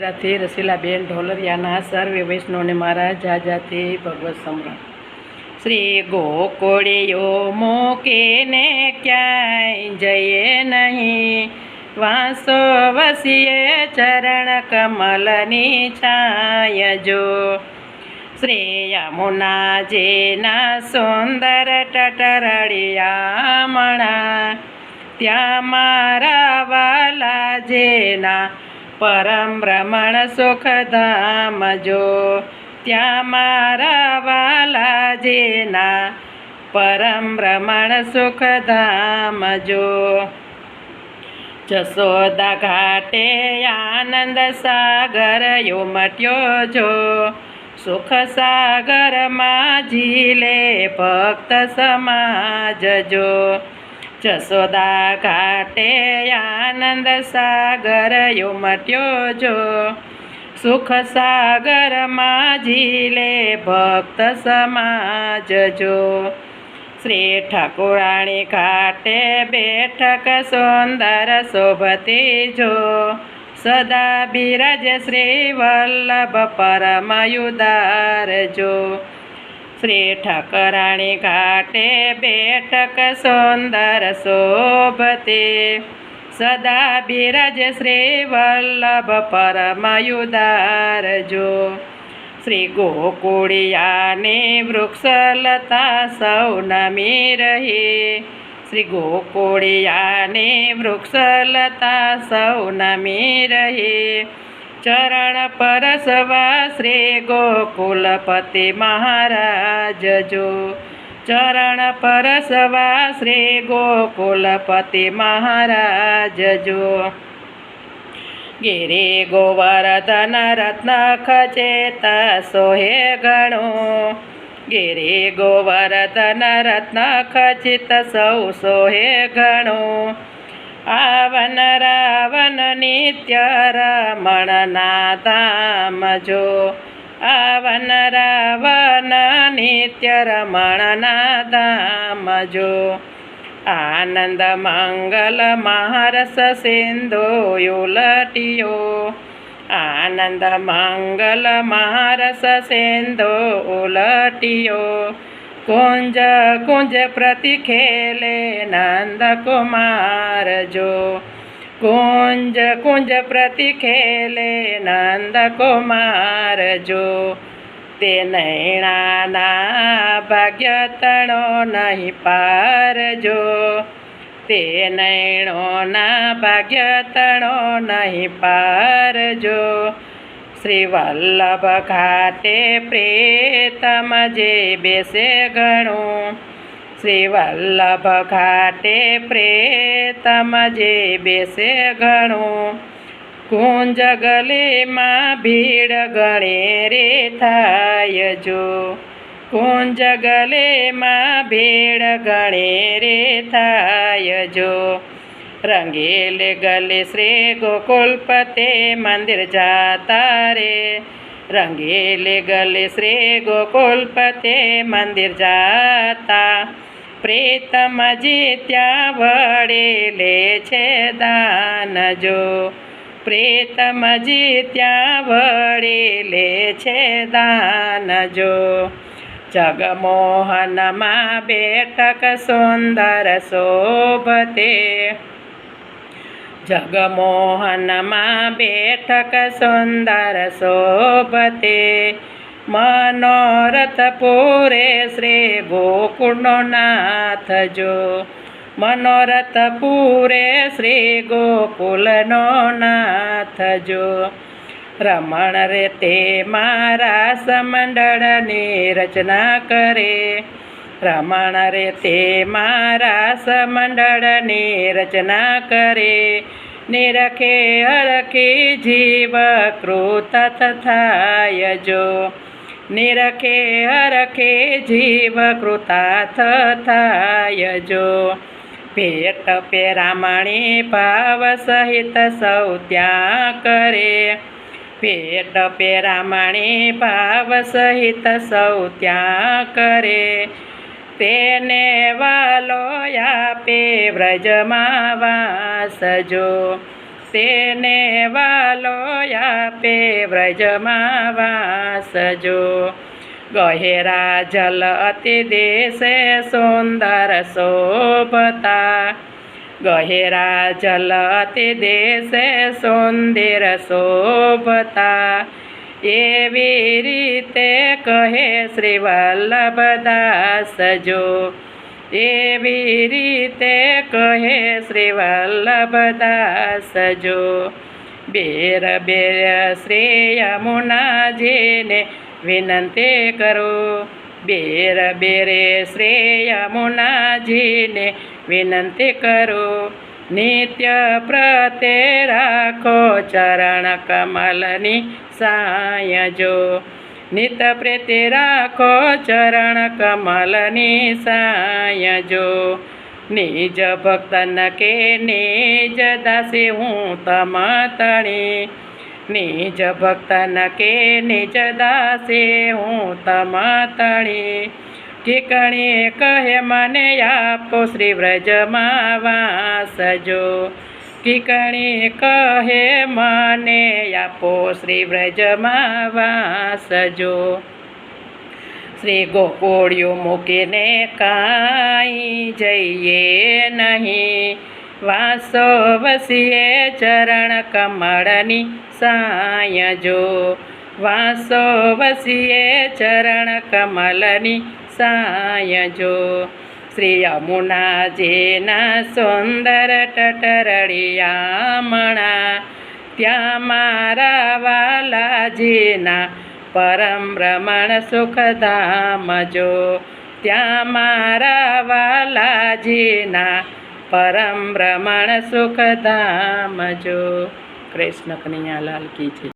રાથી રસીલાબેન ઢોલરિયાના સર્વે વૈષ્ણવને મારા જાજાથી ભગવત સમ્રાટ. શ્રી ગોકુળીઓ મૂકીને ક્યાંય જઈએ નહીં, વાંસો વસીએ ચરણ કમલની છાય જો. શ્રી યમુનાજીના સુંદર ટટરળિયામણા, ત્યાં મારા વાલાજીના પરમ ભ્રમણ સુખધામ જો. ત્યાં મારા વાલાજીના પરમ ભ્રમણ સુખધામ જો. જશોદા ઘાટે આનંદ સાગર ઉમટ્યો જો, સુખ સાગરમાં ઝીલે ભક્ત સમાજ જો. જશોદા ઘાટે આનંદ સાગર ઉમટ્યો જો, સુખ સાગરમાં ઝીલે ભક્ત સમાજ જો. શ્રી ઠાકુરાણી ઘાટે બેઠક સુંદર શોભતી જો, સદા બિરાજ શ્રી વલ્લભ પરમયુદાર જો. શ્રી ઠાકરાણી ઘાટે બેઠક સુંદર શોભતી, સદા બિરાજ શ્રી વલ્લભ પરમયુદાર જો. શ્રી ગોકુળિયાની વૃક્ષલતા સૌ નમી રહી, શ્રી ગોકુળિયાની વૃક્ષલતા સૌ નમી રહી. ચરણ પરસવા શ્રી ગોકુલપતિ મહારાજ જો. ચરણ પરસવા શ્રી ગોકુલપતિ મહારાજ જો. ગિરિ ગોવર્ધન રત્ન ખચેત સોહે ગણો, ગિરિ ગોવર્ધન રત્ન ખચિત સૌ સોહે ગણો. આવન રાવન નિત્ય રમણના ધામ જો, આવન રાવન નિત્ય રમણના ધામ જો. આનંદ મંગલ મહારસ સિંધુ ઉલટિયો, આનંદ મંગલ મહારસ સિંધુ ઉલટિયો. કુંજ કુંજ પ્રતિ ખેલે નંદ કુમાર જો, કુંજ કુંજ પ્રતિ ખેલે નંદ કુમાર જો. તે નૈણાના ભાગ્ય તણો નહીં પાર જો, તે નૈણોના ભાગ્ય તણો નહીં પાર જો. શ્રી વલ્લભ ઘાટે પ્રેતમ જે બેસે ઘણું, શ્રી વલ્લભ ઘાટે પ્રેતમ જે બેસે ઘણું. કુંજ ગલીમાં ભીડ ગણે રે થાય જો, કુંજ ગલીમાં ભીડ ગણે રે થાય જો. રંગેલે ગલે શ્રી ગોકુલપતે મંદિર જાતા રે, રંગેલે ગલે શ્રી ગોકુલપતે મંદિર જાતા. પ્રેતમજી ત્યાં વડે લે છે દાન જો, પ્રેતમજી ત્યાં વડે લે છે દાન જો. જગમોહનમાં બેઠક સુંદર શોભતે, જગમોહનમાં બેઠક સુંદર શોભતે. મનોરથ પૂરે શ્રી ગોકુળનો નાથ જો, મનોરથ પૂરે શ્રી ગોકુલનો નાથ જો. રમણ રે તે મારા સમંડળની રચના કરે, રમણ રે તે મારા સમંડળની રચના કરે. નિરખે હરખી જીવ કૃત થાય જો, નિરખે હરખે જીવ કૃતાર્થ થાય જો. ભેટ પેરામણી ભાવ સહિત સૌ ત્યાં કરે, ભેટ પેરામણી ભાવ સહિત સૌ ત્યાં કરે. તેને વાલો આપે વ્રજમાં વાસ જો, તેને વાલો આપે વ્રજમાં વાસ જો. ગહેરા જલ અતિ દેશે સુંદર શોભતા, ગહેરા જલ અતિ દેશે સુંદર શોભતા, એવી રીતે કહે શ્રી વલ્લભદાસ જો. એવી રીતે કહે શ્રી વલ્લભદાસ જો. બેર બેર શ્રી યમુનાજીને વિનંતી કરો, બેર બેરે શ્રી યમુનાજીને વિનંતી કરો. નિત્ય પ્રતે રાખો ચરણ કમલની સાય જો. નિત્ય પ્રતે રાખો ચરણ કમલની સાય જો. નિજ ભક્તન કે નિજ દાસી હું તમતણી, નિજ ભક્તન કે નિજ દાસી હું તમતણી. ઠીકણી કહે મને આપો શ્રી વ્રજમાં વાસ જો. ઠીકણી કહે મને આપો શ્રી વ્રજમાં વાસ જો. શ્રી ગોકુળિયું મૂકીને કાંઈ જઈએ નહીં, વાસો વસીએ ચરણ કમળની સાય જો. વાસો વસીએ ચરણ કમલની સાય જો. શ્રી યમુનાજીના સુંદર ટટરડિયામણા, ત્યાં મારા વાલાજીના પરમ રમણ સુખધામ જો. ત્યાં મારા વાલાજીના પરમ રમણ સુખધામ જો. કૃષ્ણ કનૈયાલાલ કી જય.